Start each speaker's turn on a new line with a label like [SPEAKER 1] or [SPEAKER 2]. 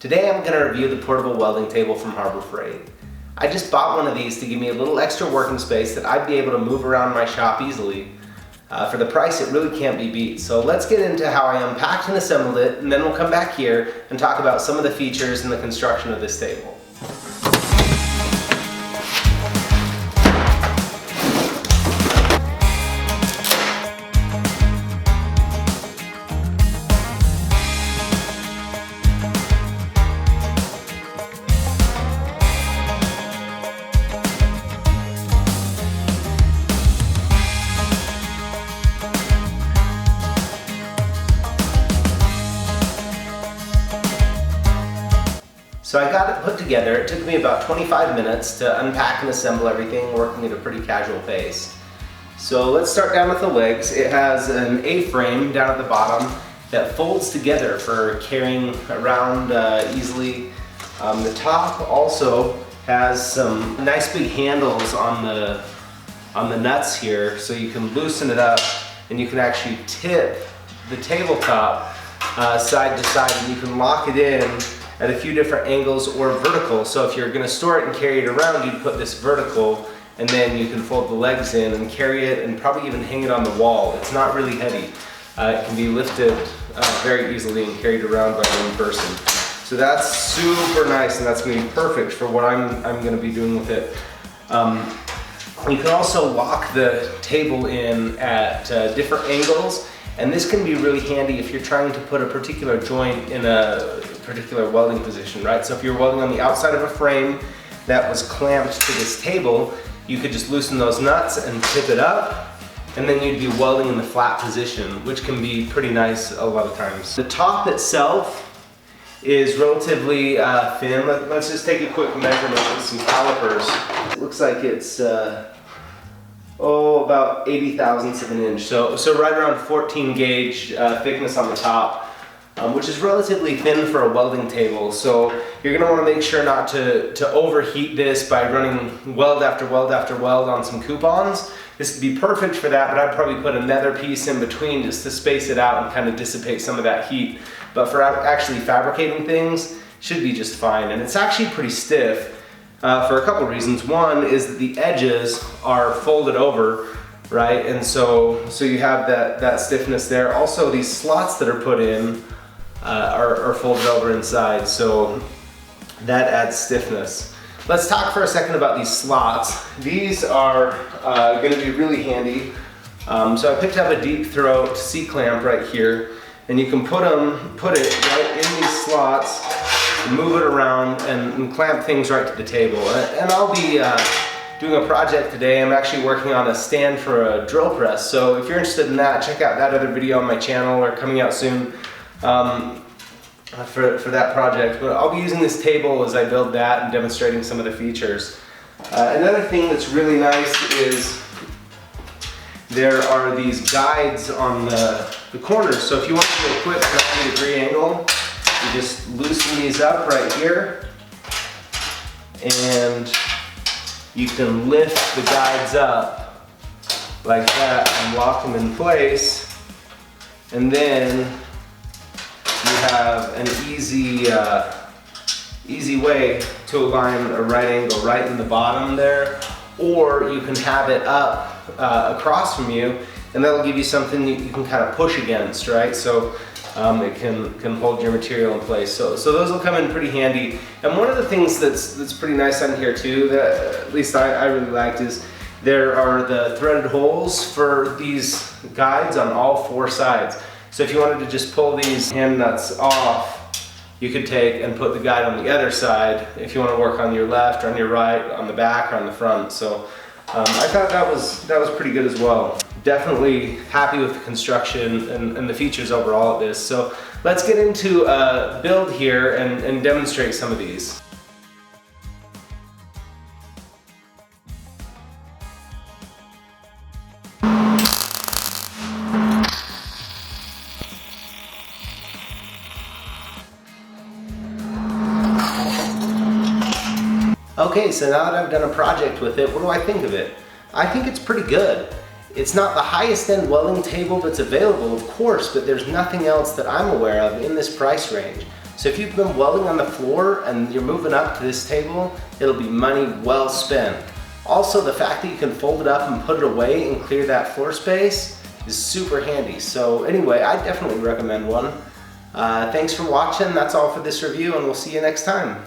[SPEAKER 1] Today I'm going to review the portable welding table from Harbor Freight. I just bought one of these to give me a little extra working space that I'd be able to move around my shop easily. For the price, it really can't be beat. So let's get into how I unpacked and assembled it, and then we'll come back here and talk about some of the features and the construction of this table. So I got it put together. It took me about 25 minutes to unpack and assemble everything, working at a pretty casual pace. So let's start down with the legs. It has an A-frame down at the bottom that folds together for carrying around easily. The top also has some nice big handles on the nuts here, so you can loosen it up and you can actually tip the tabletop side to side, and you can lock it in at a few different angles or vertical. So if you're going to store it and carry it around, you'd put this vertical, and then you can fold the legs in and carry it and probably even hang it on the wall. It's not really heavy. It can be lifted very easily and carried around by one person. So that's super nice, and that's going to be perfect for what I'm going to be doing with it. You can also lock the table in at different angles, and this can be really handy if you're trying to put a particular joint in a particular welding position, right? So if you're welding on the outside of a frame that was clamped to this table, you could just loosen those nuts and tip it up, and then you'd be welding in the flat position, which can be pretty nice a lot of times. The top itself is relatively thin. Let's just take a quick measurement with some calipers. It looks like it's about 80 thousandths of an inch. So right around 14 gauge thickness on the top, which is relatively thin for a welding table. So you're going to want to make sure not to overheat this by running weld after weld after weld on some coupons. This would be perfect for that, but I'd probably put another piece in between just to space it out and kind of dissipate some of that heat. But for actually fabricating things, should be just fine. And it's actually pretty stiff for a couple reasons. One is that the edges are folded over, right? And so you have that stiffness there. Also, these slots that are put in are folded over inside, so that adds stiffness. Let's talk for a second about these slots. These are going to be really handy. So I picked up a deep throat C-clamp right here, and you can put it right in these slots, move it around, and clamp things right to the table. And I'll be doing a project today. I'm actually working on a stand for a drill press, so if you're interested in that, check out that other video on my channel, or coming out soon for that project. But I'll be using this table as I build that and demonstrating some of the features. Another thing that's really nice is there are these guides on the corners. So if you want to do a quick 90-degree angle, you just loosen these up right here, and you can lift the guides up like that and lock them in place, and then you have an easy way to align a right angle right in the bottom there, or you can have it up across from you, and that'll give you something you can kind of push against, right? So it can hold your material in place. So those will come in pretty handy. And one of the things that's pretty nice on here too, that at least I really liked, is there are the threaded holes for these guides on all four sides. So if you wanted to just pull these hand nuts off, you could take and put the guide on the other side if you want to work on your left or on your right, on the back or on the front. So I thought that was pretty good as well. Definitely happy with the construction and the features overall of this. So let's get into a build here and demonstrate some of these. Okay, so now that I've done a project with it, what do I think of it? I think it's pretty good. It's not the highest end welding table that's available, of course, but there's nothing else that I'm aware of in this price range. So if you've been welding on the floor and you're moving up to this table, it'll be money well spent. Also, the fact that you can fold it up and put it away and clear that floor space is super handy. So anyway, I definitely recommend one. Thanks for watching. That's all for this review, and we'll see you next time.